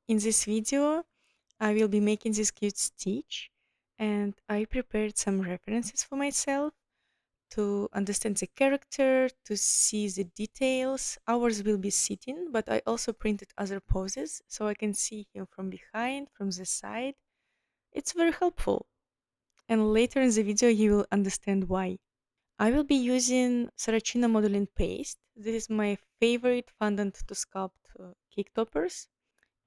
In this video, I will be making this cute stitch, and I prepared some references for myself to understand the character, to see the details. Ours will be sitting, but I also printed other poses so I can see him from behind, from the side. It's very helpful, and later in the video you will understand why. I will be using Saracino modeling paste. This is my favorite fondant to sculpt cake toppers.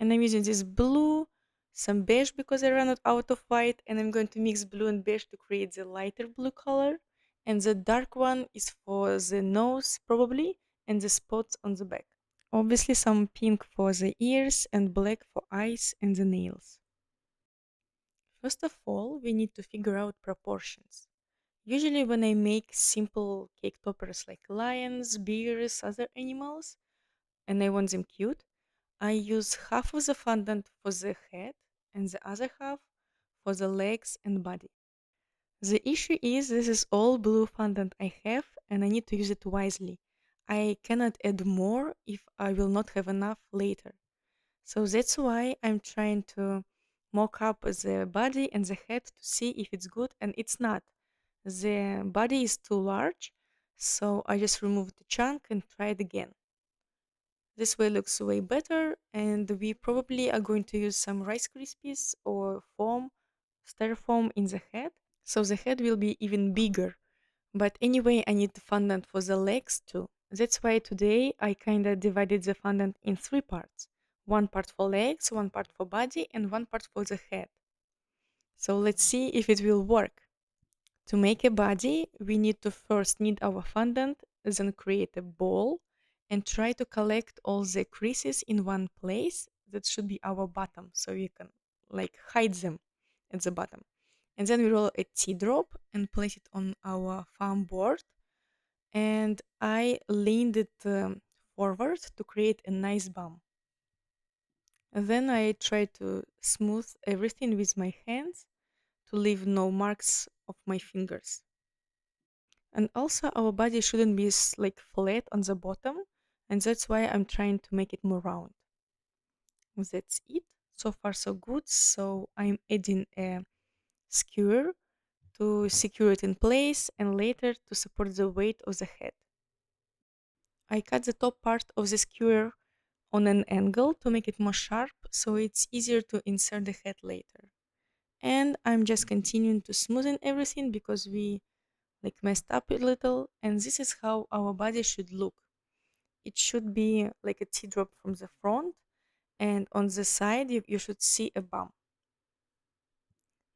And I'm using this blue, some beige because I ran out of white, and I'm going to mix blue and beige to create the lighter blue color. And the dark one is for the nose, probably, and the spots on the back. Obviously, some pink for the ears and black for eyes and the nails. First of all, we need to figure out proportions. Usually, when I make simple cake toppers like lions, bears, other animals, and I want them cute, I use half of the fondant for the head and the other half for the legs and body. The issue is this is all blue fondant I have and I need to use it wisely. I cannot add more if I will not have enough later. So that's why I'm trying to mock up the body and the head to see if it's good, and it's not. The body is too large, so I just removed the chunk and try it again. This way looks way better, and we probably are going to use some Rice Krispies or foam, styrofoam in the head, so the head will be even bigger. But anyway, I need the fondant for the legs too. That's why today I kinda divided the fondant in three parts. One part for legs, one part for body, and one part for the head. So let's see if it will work. To make a body, we need to first knead our fondant, then create a ball, and try to collect all the creases in one place. That should be our bottom, so we can like hide them at the bottom. And then we roll a tea drop and place it on our foam board. And I leaned it forward to create a nice bump. And then I try to smooth everything with my hands to leave no marks of my fingers. And also our body shouldn't be like flat on the bottom, and that's why I'm trying to make it more round. That's it. So far so good. So I'm adding a skewer to secure it in place and later to support the weight of the head. I cut the top part of the skewer on an angle to make it more sharp so it's easier to insert the head later. And I'm just continuing to smoothen everything because we like messed up a little, and this is how our body should look. It should be like a teardrop from the front, and on the side you should see a bump.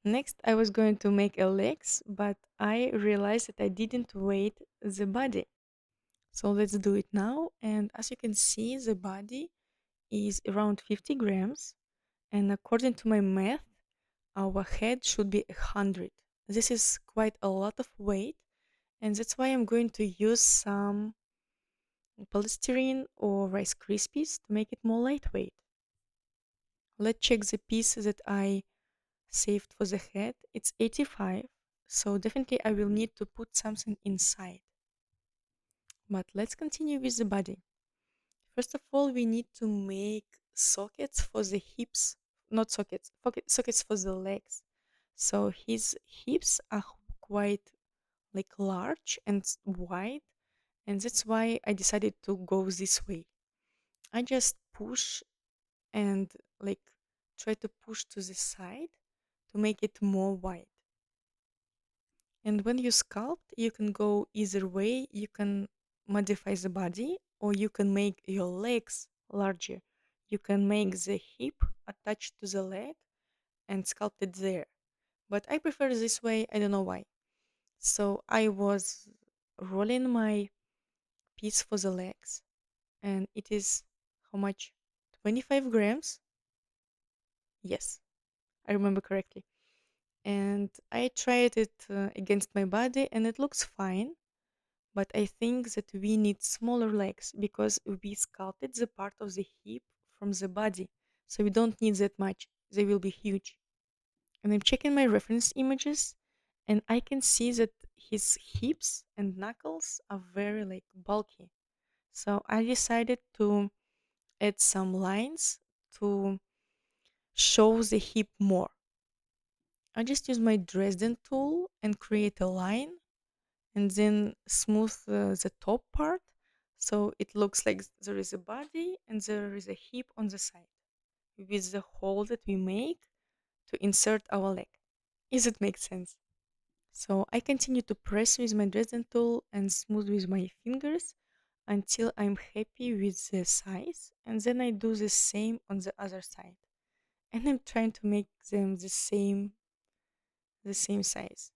Next, I was going to make a legs, but I realized that I didn't weight the body. So let's do it now. And as you can see, the body is around 50 grams, and according to my math, our head should be 100. This is quite a lot of weight, and that's why I'm going to use some polystyrene or Rice Krispies to make it more lightweight. Let's check the piece that I saved for the head. It's 85, so definitely I will need to put something inside. But let's continue with the body. First of all, we need to make sockets for the hips, not sockets, sockets for the legs. So his hips are quite like large and wide, and that's why I decided to go this way. I just push and like try to push to the side to make it more wide. And when you sculpt, you can go either way. You can modify the body or you can make your legs larger. You can make the hip attached to the leg and sculpt it there. But I prefer this way, I don't know why. So I was rolling my piece for the legs, and it is how much? 25 grams? Yes, I remember correctly. And I tried it against my body and it looks fine, but I think that we need smaller legs because we sculpted the part of the hip from the body, so we don't need that much. They will be huge. And I'm checking my reference images and I can see that his hips and knuckles are very like bulky. So I decided to add some lines to shows the hip more. I just use my Dresden tool and create a line and then smooth the top part so it looks like there is a body and there is a hip on the side with the hole that we make to insert our leg. Is it make sense? So I continue to press with my Dresden tool and smooth with my fingers until I'm happy with the size, and then I do the same on the other side. And I'm trying to make them the same size.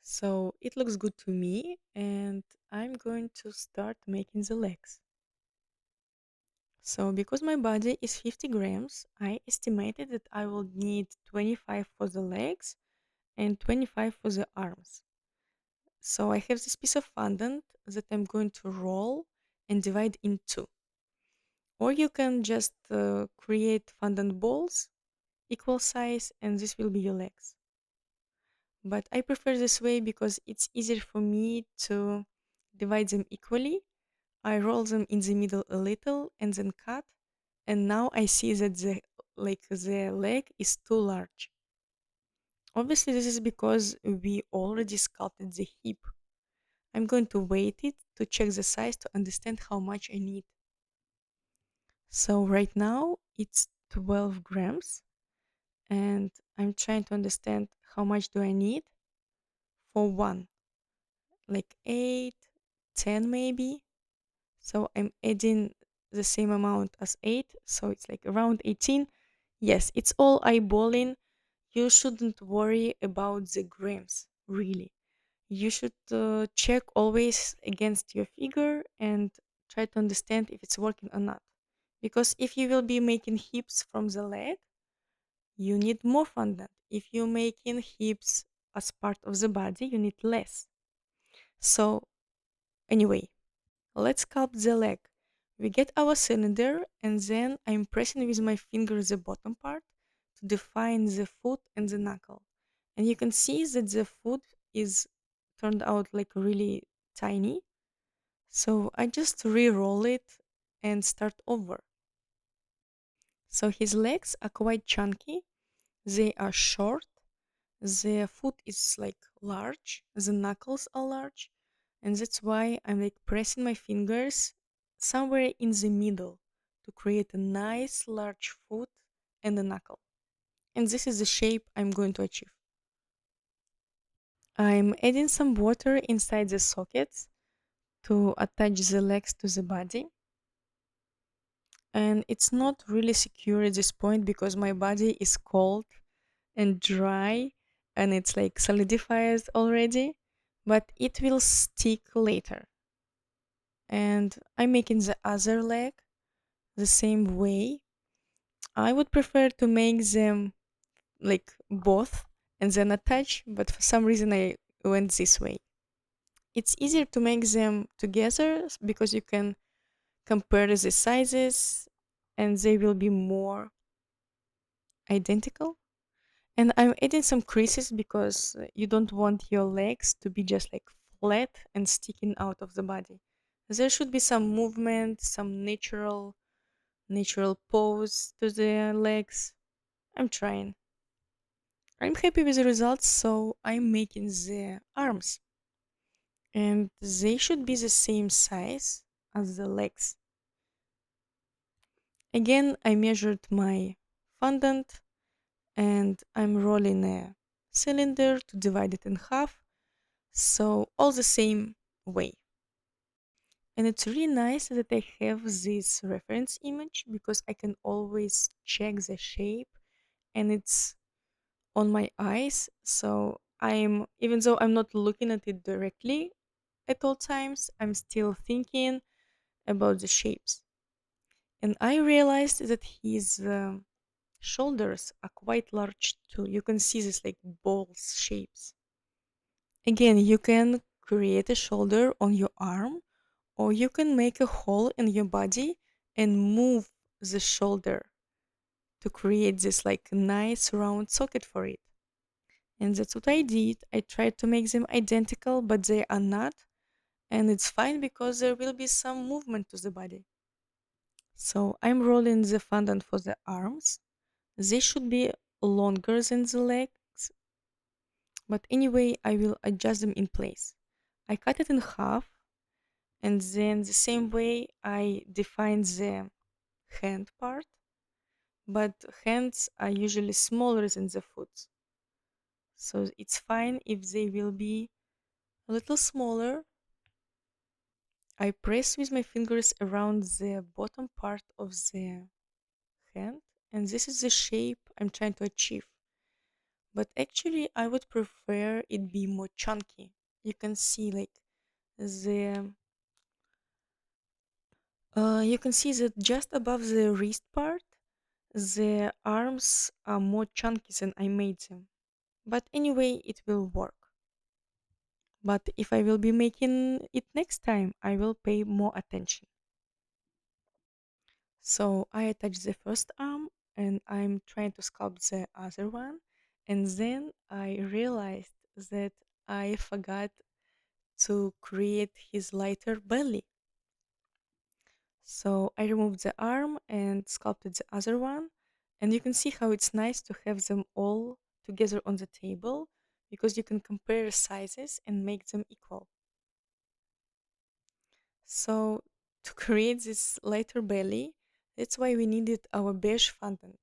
So it looks good to me, and I'm going to start making the legs. So because my body is 50 grams, I estimated that I will need 25 for the legs and 25 for the arms. So I have this piece of fondant that I'm going to roll and divide in two. Or you can just create fondant balls equal size and this will be your legs. But I prefer this way because it's easier for me to divide them equally. I roll them in the middle a little and then cut. And now I see that the leg is too large. Obviously, this is because we already sculpted the hip. I'm going to weight it to check the size to understand how much I need. So right now it's 12 grams and I'm trying to understand how much do I need for one, like 8, 10 maybe. So I'm adding the same amount as 8, so it's like around 18. Yes, it's all eyeballing. You shouldn't worry about the grams, really. You should check always against your figure and try to understand if it's working or not. Because if you will be making hips from the leg, you need more fondant. If you're making hips as part of the body, you need less. So, anyway, let's sculpt the leg. We get our cylinder and then I'm pressing with my finger the bottom part to define the foot and the knuckle. And you can see that the foot is turned out like really tiny. So I just re-roll it and start over. So his legs are quite chunky. They are short. The foot is like large. The knuckles are large. And that's why I'm like pressing my fingers somewhere in the middle to create a nice large foot and a knuckle. And this is the shape I'm going to achieve. I'm adding some water inside the sockets to attach the legs to the body. And it's not really secure at this point because my body is cold and dry and it's like solidifies already, but it will stick later. And I'm making the other leg the same way. I would prefer to make them like both and then attach, but for some reason I went this way. It's easier to make them together because you can compare the sizes and they will be more identical. And I'm adding some creases because you don't want your legs to be just like flat and sticking out of the body. There should be some movement, some natural pose to the legs. I'm trying. I'm happy with the results, so I'm making the arms. And they should be the same size as the legs. Again, I measured my fondant and I'm rolling a cylinder to divide it in half. So all the same way. And it's really nice that I have this reference image because I can always check the shape and it's on my eyes. So I'm, even though I'm not looking at it directly at all times, I'm still thinking about the shapes. And I realized that his shoulders are quite large too. You can see this like balls shapes. Again, you can create a shoulder on your arm, or you can make a hole in your body and move the shoulder to create this like nice round socket for it. And that's what I did. I tried to make them identical, but they are not. And it's fine because there will be some movement to the body. So I'm rolling the fondant for the arms. They should be longer than the legs, but anyway, I will adjust them in place. I cut it in half, and then the same way I define the hand part, but hands are usually smaller than the foot. So it's fine if they will be a little smaller. I press with my fingers around the bottom part of the hand, and this is the shape I'm trying to achieve. But actually, I would prefer it be more chunky. You can see like the you can see that just above the wrist part, the arms are more chunky than I made them. But anyway, it will work. But if I will be making it next time, I will pay more attention. So I attach the first arm and I'm trying to sculpt the other one. And then I realized that I forgot to create his lighter belly. So I removed the arm and sculpted the other one. And you can see how it's nice to have them all together on the table because you can compare sizes and make them equal. So to create this lighter belly, that's why we needed our beige fondant.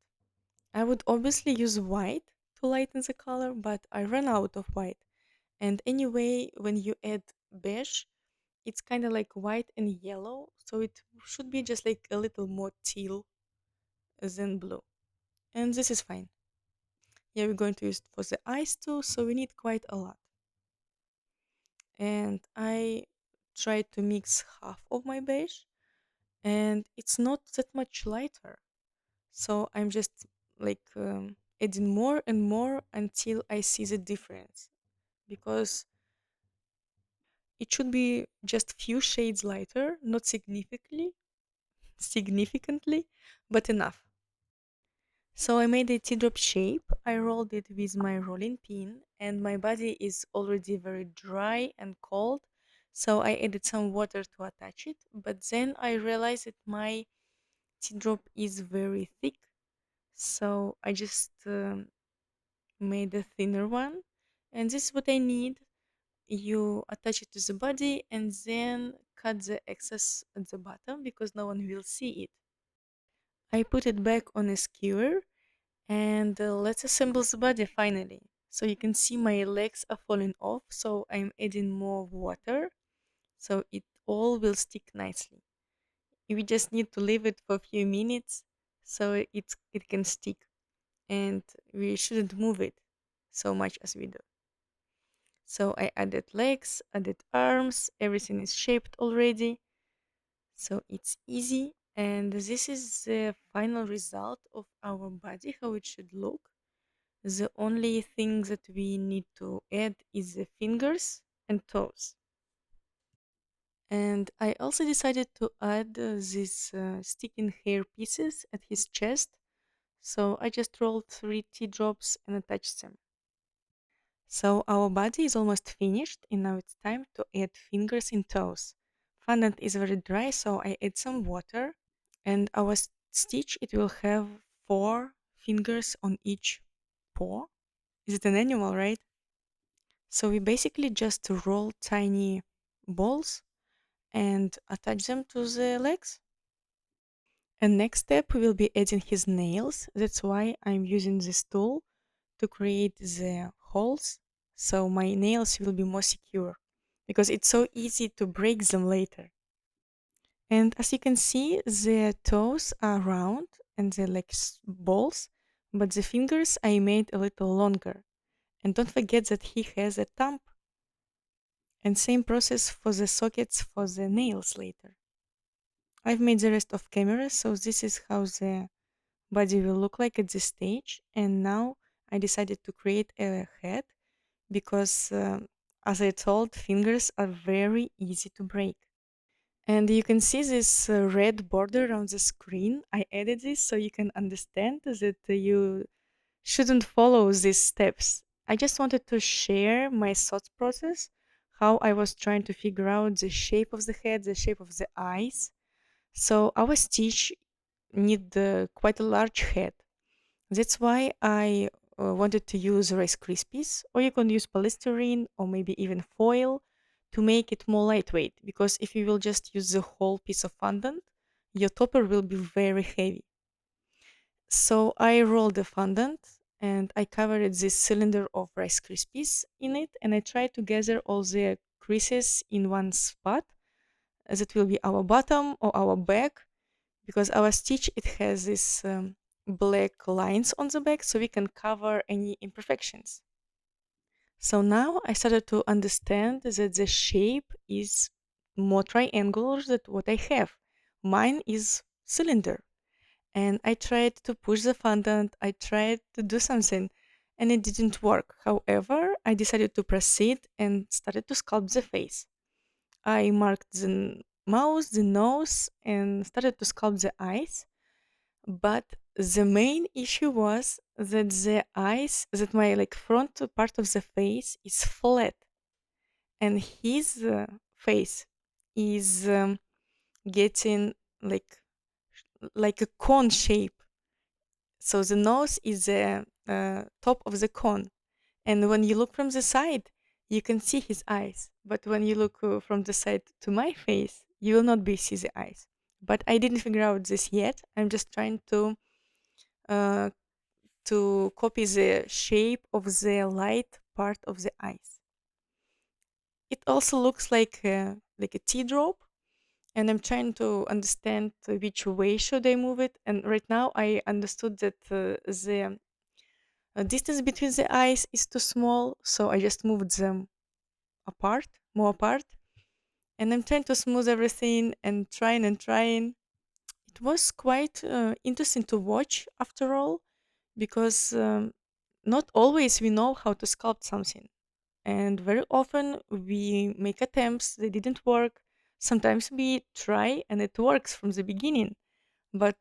I would obviously use white to lighten the color, but I ran out of white. And anyway, when you add beige, it's kind of like white and yellow, so it should be just like a little more teal than blue. And this is fine. Yeah, we're going to use it for the eyes too, so we need quite a lot. And I tried to mix half of my beige, and it's not that much lighter. So I'm just like adding more and more until I see the difference because it should be just few shades lighter, not significantly, but enough. So I made a teardrop shape. I rolled it with my rolling pin, and my body is already very dry and cold. So I added some water to attach it, but then I realized that my teardrop is very thick. So I just made a thinner one, and this is what I need. You attach it to the body and then cut the excess at the bottom because no one will see it. I put it back on a skewer and let's assemble the body finally. So you can see my legs are falling off, so I'm adding more water so it all will stick nicely. We just need to leave it for a few minutes so it can stick, and we shouldn't move it so much as we do. So I added legs, added arms, everything is shaped already. So it's easy. And this is the final result of our body, how it should look. The only thing that we need to add is the fingers and toes. And I also decided to add these sticking hair pieces at his chest. So I just rolled 3 teardrops and attached them. So our body is almost finished, and now it's time to add fingers and toes. Fondant is very dry, so I add some water, and our stitch it will have 4 fingers on each paw. Is it an animal, right? So we basically just roll tiny balls and attach them to the legs. And next step we will be adding his nails. That's why I'm using this tool to create the holes so my nails will be more secure because it's so easy to break them later. And as you can see, the toes are round and they're like balls, but the fingers I made a little longer. And don't forget that he has a thumb. And same process for the sockets for the nails later. I've made the rest of camera, so this is how the body will look like at this stage. And now I decided to create a head because, as I told, fingers are very easy to break. And you can see this red border on the screen. I added this so you can understand that you shouldn't follow these steps. I just wanted to share my thought process, how I was trying to figure out the shape of the head, the shape of the eyes. So our stitch need quite a large head. That's why I wanted to use Rice Krispies, or you can use polystyrene or maybe even foil to make it more lightweight. Because if you will just use the whole piece of fondant, your topper will be very heavy. So I rolled the fondant and I covered this cylinder of Rice Krispies in it, and I tried to gather all the creases in one spot. That will be our bottom or our back, because our stitch it has this black lines on the back, so we can cover any imperfections. So now I started to understand that the shape is more triangular than what I have. Mine is cylinder, and I tried to push the fondant. I tried to do something, and it didn't work. However, I decided to proceed and started to sculpt the face. I marked the mouth, the nose, and started to sculpt the eyes. But the main issue was that the eyes, that my like front part of the face is flat, and his face is getting like like a cone shape. So the nose is the top of the cone, and when you look from the side, you can see his eyes. But when you look from the side to my face, you will not be see the eyes. But I didn't figure out this yet. I'm just trying uh, to copy the shape of the light part of the eyes. It also looks like a teardrop, and I'm trying to understand which way should I move it. And right now, I understood that the distance between the eyes is too small, so I just moved them apart, more apart. And I'm trying to smooth everything and trying and trying. It was quite interesting to watch after all, because not always we know how to sculpt something, and very often we make attempts, they didn't work. Sometimes we try and it works from the beginning, but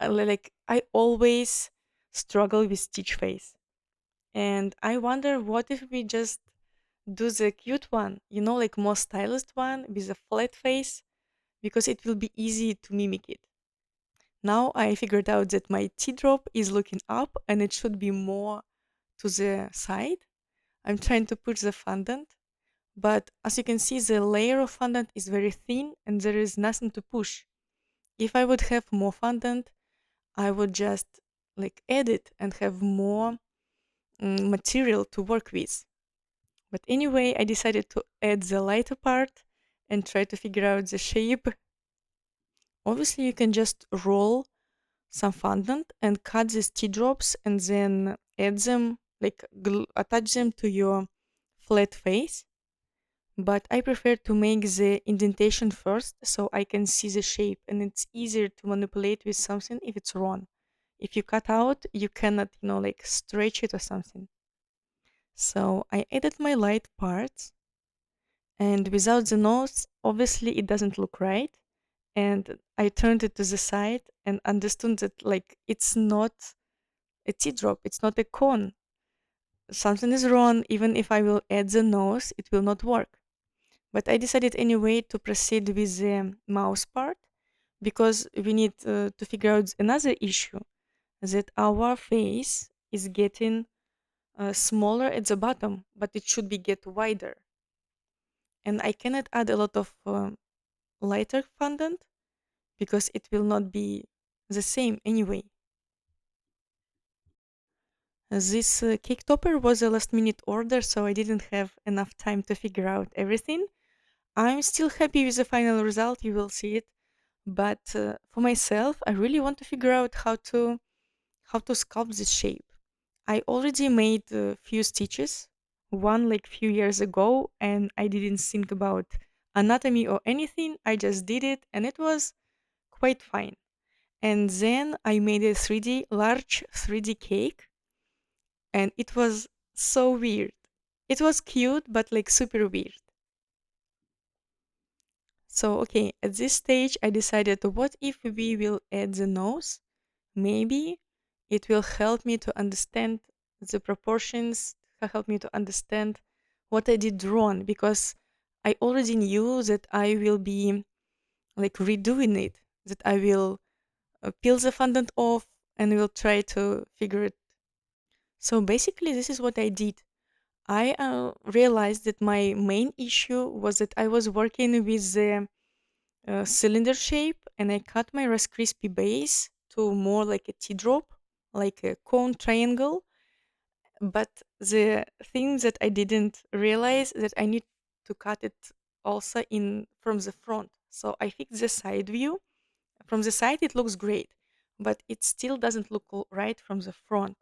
like I always struggle with stitch face, and I wonder what if we just do the cute one, like more stylized one with a flat face, because it will be easy to mimic it. Now I figured out that my teardrop is looking up and it should be more to the side. I'm trying to put the fondant, but as you can see, the layer of fondant is very thin and there is nothing to push. If I would have more fondant, I would just like add it and have more material to work with. But anyway, I decided to add the lighter part and try to figure out the shape. Obviously, you can just roll some fondant and cut these tea drops and then add them, like attach them to your flat face. But I prefer to make the indentation first so I can see the shape, and it's easier to manipulate with something if it's wrong. If you cut out, you cannot, like stretch it or something. So I added my light parts, and without the nose, obviously it doesn't look right. And I turned it to the side and understood that like it's not a teardrop, it's not a cone. Something is wrong. Even if I will add the nose, it will not work. But I decided anyway to proceed with the mouse part, because we need to figure out another issue, that our face is getting smaller at the bottom, but it should be get wider. And I cannot add a lot of lighter fondant because it will not be the same anyway. This cake topper was a last minute order, so I didn't have enough time to figure out everything. I'm still happy with the final result, you will see it. But for myself, I really want to figure out how to sculpt this shape. I already made a few stitches, one like few years ago, and I didn't think about anatomy or anything. I just did it, and it was quite fine. And then I made a large 3D cake, and it was so weird. It was cute, but like super weird. So, okay, at this stage, I decided what if we will add the nose? Maybe it will help me to understand the proportions, help me to understand what I did wrong, because I already knew that I will be like redoing it. that I will peel the fondant off and will try to figure it. So basically, this is what I did. I realized that my main issue was that I was working with the cylinder shape, and I cut my Rice Krispie base to more like a teardrop, like a cone triangle. But the thing that I didn't realize that I need to cut it also in from the front. So I fixed the side view. From the side, it looks great, but it still doesn't look right from the front.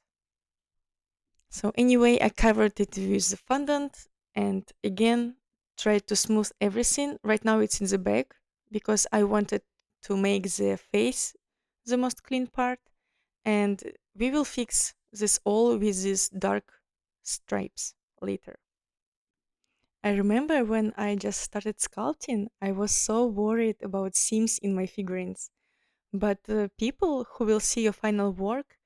So anyway, I covered it with the fondant and again tried to smooth everything. Right now it's in the back because I wanted to make the face the most clean part, and we will fix this all with these dark stripes later. I remember when I just started sculpting, I was so worried about seams in my figurines. But people who will see your final work,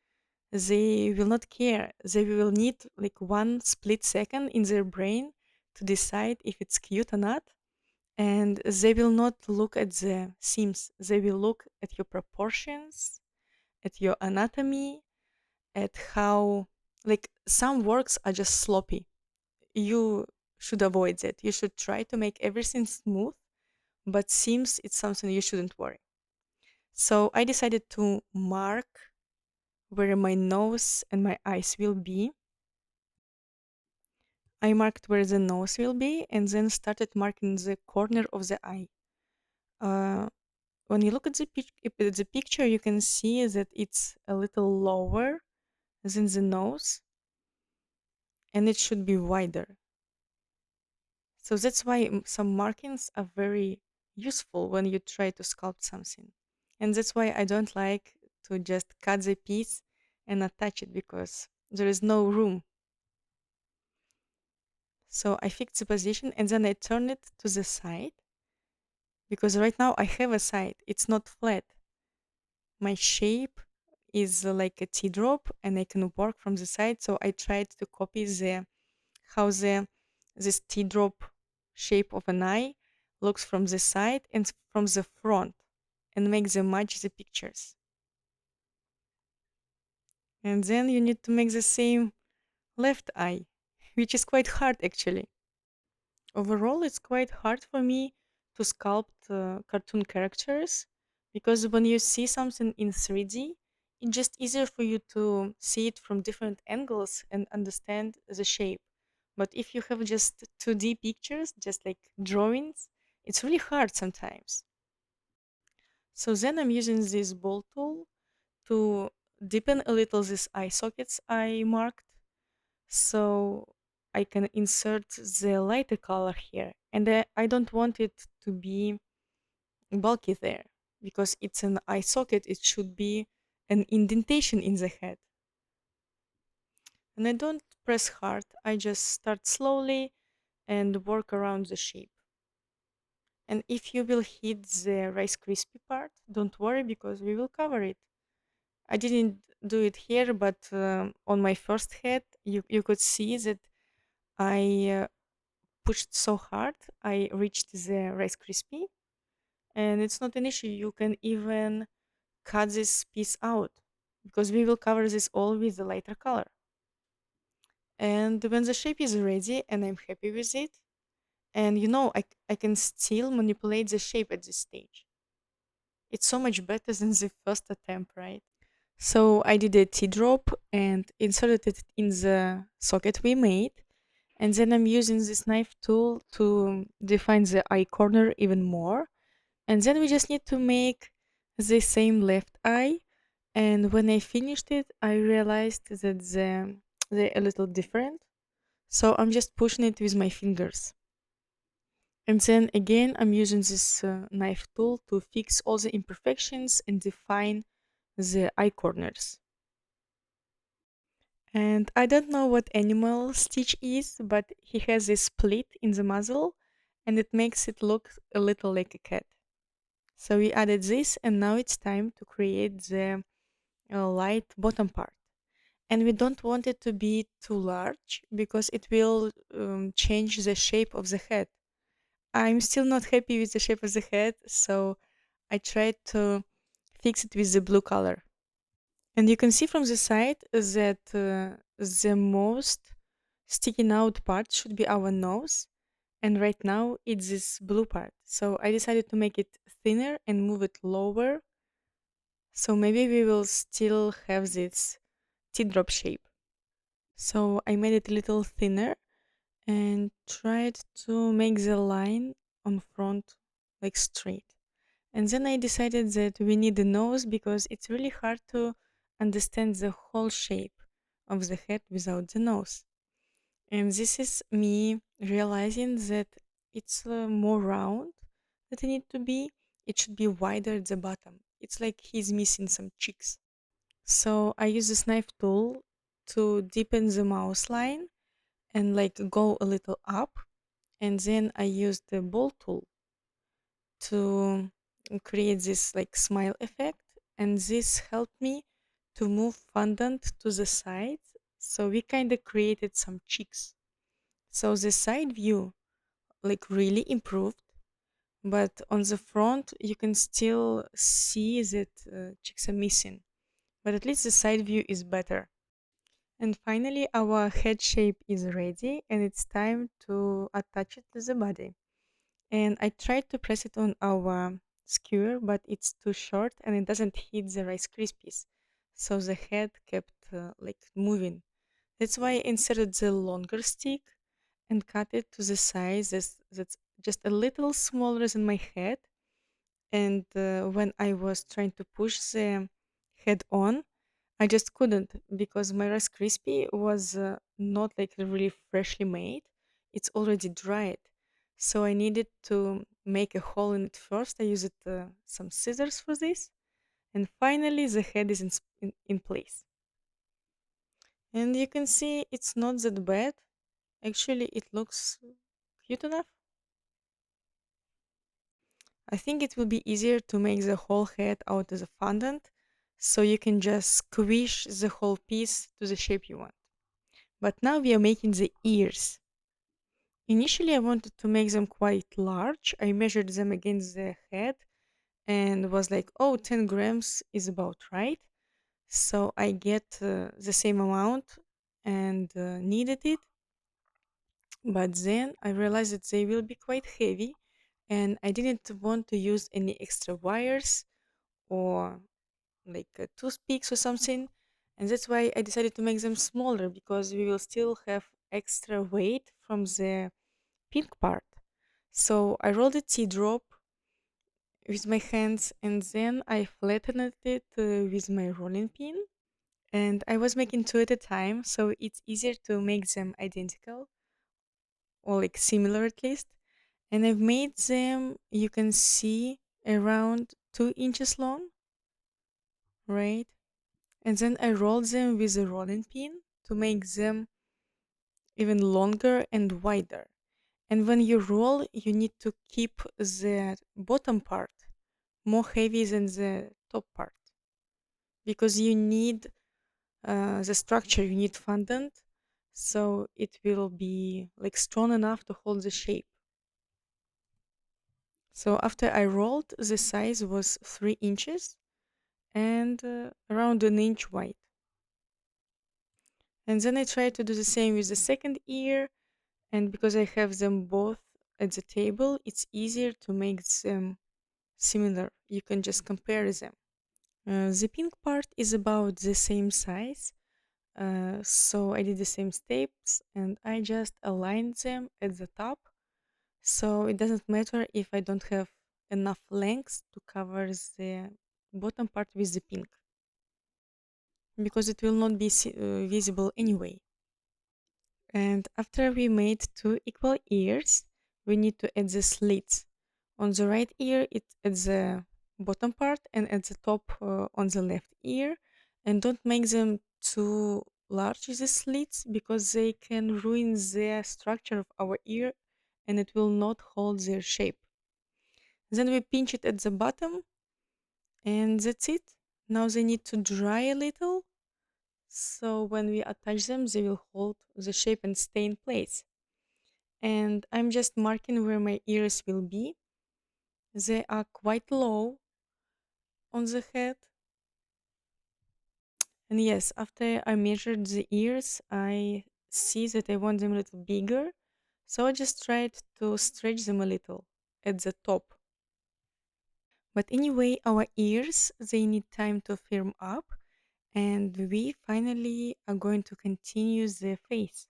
they will not care. They will need like one split second in their brain to decide if it's cute or not. And they will not look at the seams. They will look at your proportions, at your anatomy, at how, like, some works are just sloppy. You should avoid that. You should try to make everything smooth, but seams, it's something you shouldn't worry. So I decided to mark where my nose and my eyes will be. I marked where the nose will be and then started marking the corner of the eye. Uh, when you look at the picture, you can see that it's a little lower than the nose and it should be wider. So that's why some markings are very useful when you try to sculpt something. And that's why I don't like to just cut the piece and attach it because there is no room. So I fixed the position and then I turn it to the side because right now I have a side. It's not flat. My shape is like a teardrop and I can work from the side. So I tried to copy the how the this teardrop shape of an eye looks from the side and from the front and make them match the pictures. And then you need to make the same left eye, which is quite hard actually. Overall, it's quite hard for me to sculpt cartoon characters because when you see something in 3D, it's just easier for you to see it from different angles and understand the shape. But if you have just 2D pictures, just like drawings, it's really hard sometimes. So then I'm using this ball tool to deepen a little these eye sockets I marked so I can insert the lighter color here. And I don't want it to be bulky there because it's an eye socket, it should be an indentation in the head. And I don't press hard, I just start slowly and work around the shape. And if you will hit the Rice Krispie part, don't worry because we will cover it. I didn't do it here, but on my first head, you could see that I pushed so hard, I reached the Rice Krispie, and it's not an issue. You can even cut this piece out because we will cover this all with the lighter color. And when the shape is ready and I'm happy with it, and I can still manipulate the shape at this stage. It's so much better than the first attempt, right? So I did a T-drop and inserted it in the socket we made. And then I'm using this knife tool to define the eye corner even more. And then we just need to make the same left eye. And when I finished it, I realized that they're a little different. So I'm just pushing it with my fingers. And then again, I'm using this knife tool to fix all the imperfections and define the eye corners. And I don't know what animal Stitch is, but he has a split in the muzzle and it makes it look a little like a cat. So we added this and now it's time to create the light bottom part. And we don't want it to be too large because it will change the shape of the head. I'm still not happy with the shape of the head, so I tried to fix it with the blue color. And you can see from the side that the most sticking out part should be our nose. And right now it's this blue part. So I decided to make it thinner and move it lower. So maybe we will still have this teardrop shape. So I made it a little thinner and tried to make the line on front like straight. And then I decided that we need a nose because it's really hard to understand the whole shape of the head without the nose. And this is me realizing that it's more round that it need to be. It should be wider at the bottom. It's like he's missing some cheeks. So I use this knife tool to deepen the mouse line and like go a little up. And then I use the ball tool to create this like smile effect. And this helped me to move fondant to the side. So we kind of created some cheeks. So the side view like really improved, but on the front you can still see that cheeks are missing. But at least the side view is better. And finally, our head shape is ready, and it's time to attach it to the body. And I tried to press it on our skewer, but it's too short and it doesn't hit the Rice Krispies. So the head kept like moving. That's why I inserted the longer stick and cut it to the size that's just a little smaller than my head. And when I was trying to push the head on, I just couldn't because my Rice Krispie was not like really freshly made. It's already dried. So I needed to make a hole in it first. I used some scissors for this. And finally, the head is in place. And you can see it's not that bad. Actually, it looks cute enough. I think it will be easier to make the whole head out as a fondant. So you can just squish the whole piece to the shape you want. But now we are making the ears. Initially, I wanted to make them quite large. I measured them against the head and was like, oh, 10 grams is about right. So I get the same amount and needed it. But then I realized that they will be quite heavy and I didn't want to use any extra wires or like toothpicks or something. And that's why I decided to make them smaller because we will still have extra weight from the pink part. So I rolled a teardrop with my hands and then I flattened it with my rolling pin. And I was making two at a time, so it's easier to make them identical or like similar at least. And I've made them, you can see, around 2 inches long, right? And then I rolled them with a rolling pin to make them even longer and wider. And when you roll, you need to keep the bottom part more heavy than the top part because you need the structure, you need fondant, so it will be like strong enough to hold the shape. So after I rolled, the size was 3 inches and around an inch wide. And then I tried to do the same with the second ear, and because I have them both at the table, it's easier to make them similar. You can just compare them. The pink part is about the same size, so I did the same steps and I just aligned them at the top. So it doesn't matter if I don't have enough length to cover the bottom part with the pink because it will not be visible anyway. And after we made two equal ears, we need to add the slits. On the right ear, it's at the bottom part, and at the top on the left ear. And don't make them too large, the slits, because they can ruin the structure of our ear and it will not hold their shape. Then we pinch it at the bottom, and that's it. Now they need to dry a little, so when we attach them, they will hold the shape and stay in place. And I'm just marking where my ears will be. They are quite low, on the head. And yes, after I measured the ears, I see that I want them a little bigger. So I just tried to stretch them a little at the top. But anyway, our ears, they need time to firm up, and we finally are going to continue the face.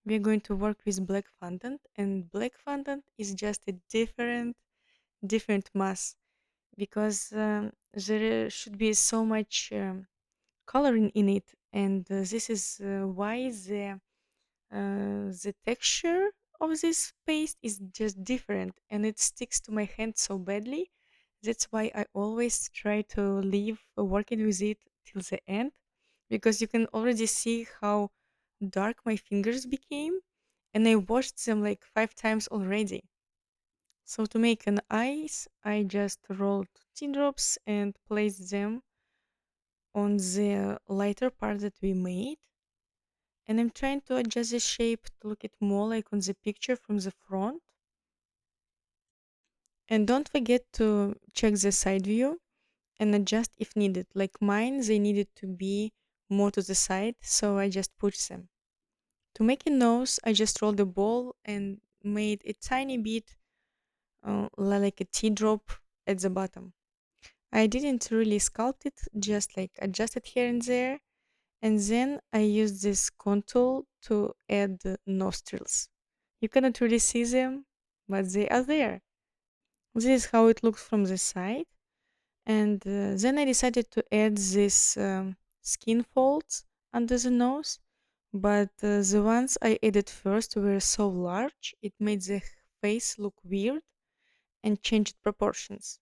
We're going to work with black fondant, and black fondant is just a different mass because there should be so much coloring in it, and this is why the texture of this paste is just different, and it sticks to my hand so badly. That's why I always try to leave working with it till the end, because you can already see how dark my fingers became, and I washed them like 5 times already. So to make an eyes, I just rolled teardrops and placed them on the lighter part that we made. And I'm trying to adjust the shape to look it more like on the picture from the front. And don't forget to check the side view and adjust if needed. Like mine, they needed to be more to the side, so I just pushed them. To make a nose, I just rolled a ball and made a tiny bit like a teardrop at the bottom. I didn't really sculpt it, just like adjusted here and there. And then I used this contour to add the nostrils. You cannot really see them, but they are there. This is how it looks from the side. And then I decided to add this skin folds under the nose. But the ones I added first were so large, it made the face look weird and changed proportions.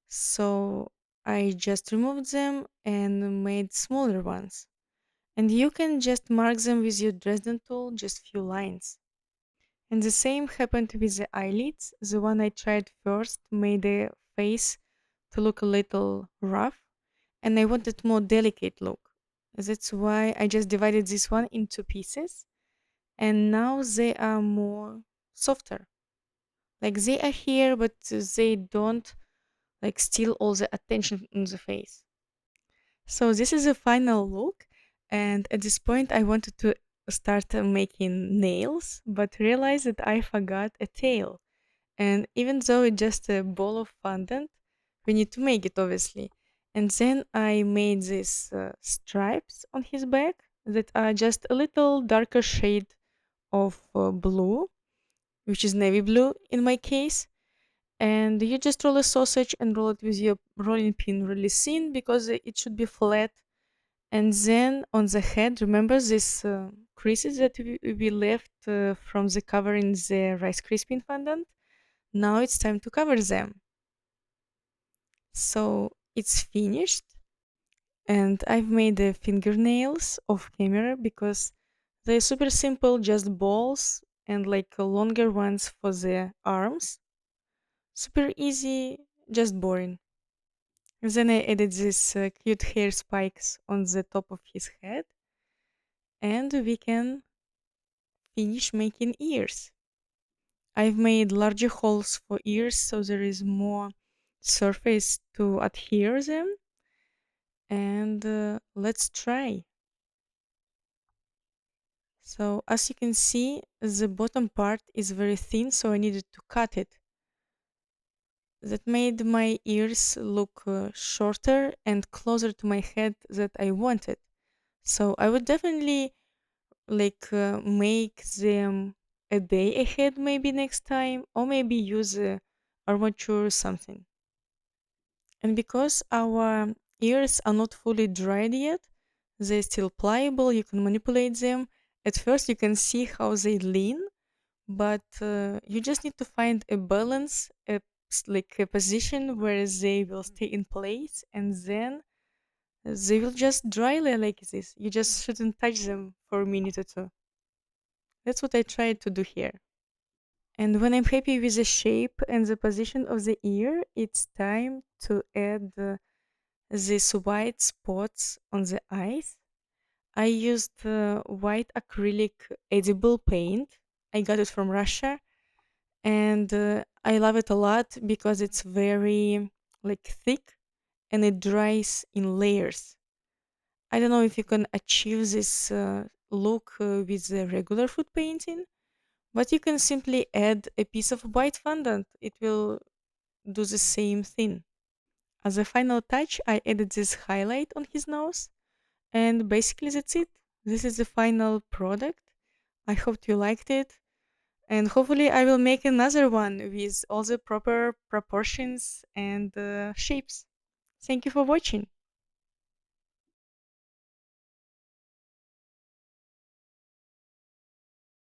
So I just removed them and made smaller ones. And you can just mark them with your Dresden tool, just few lines. And the same happened with the eyelids. The one I tried first made the face to look a little rough, and I wanted more delicate look. That's why I just divided this one into pieces, and now they are more softer. Like they are here, but they don't like steal all the attention on the face. So this is a final look, and at this point I wanted to start making nails, but realized that I forgot a tail. And even though it's just a ball of fondant, we need to make it obviously. And then I made these stripes on his back that are just a little darker shade of blue, which is navy blue in my case. And you just roll a sausage and roll it with your rolling pin really thin because it should be flat. And then on the head, remember these creases that we left from the covering the Rice Krispie fondant? Now it's time to cover them. So it's finished, and I've made the fingernails off camera because they're super simple, just balls and like longer ones for the arms. Super easy, just boring. And then I added these cute hair spikes on the top of his head, and we can finish making ears. I've made larger holes for ears so there is more surface to adhere them. And let's try. So as you can see, the bottom part is very thin, so I needed to cut it. That made my ears look shorter and closer to my head that I wanted. So I would definitely like make them a day ahead maybe next time, or maybe use armature or something. And because our ears are not fully dried yet, they're still pliable, you can manipulate them. At first, you can see how they lean, but you just need to find a balance, like a position where they will stay in place, and then they will just dry like this. You just shouldn't touch them for a minute or two. That's what I tried to do here. And when I'm happy with the shape and the position of the ear, it's time to add these white spots on the eyes. I used white acrylic edible paint. I got it from Russia, and I love it a lot because it's very like thick and it dries in layers. I don't know if you can achieve this look with the regular food painting, but you can simply add a piece of white fondant. It will do the same thing. As a final touch, I added this highlight on his nose, and basically that's it. This is the final product. I hope you liked it, and hopefully, I will make another one with all the proper proportions and shapes. Thank you for watching.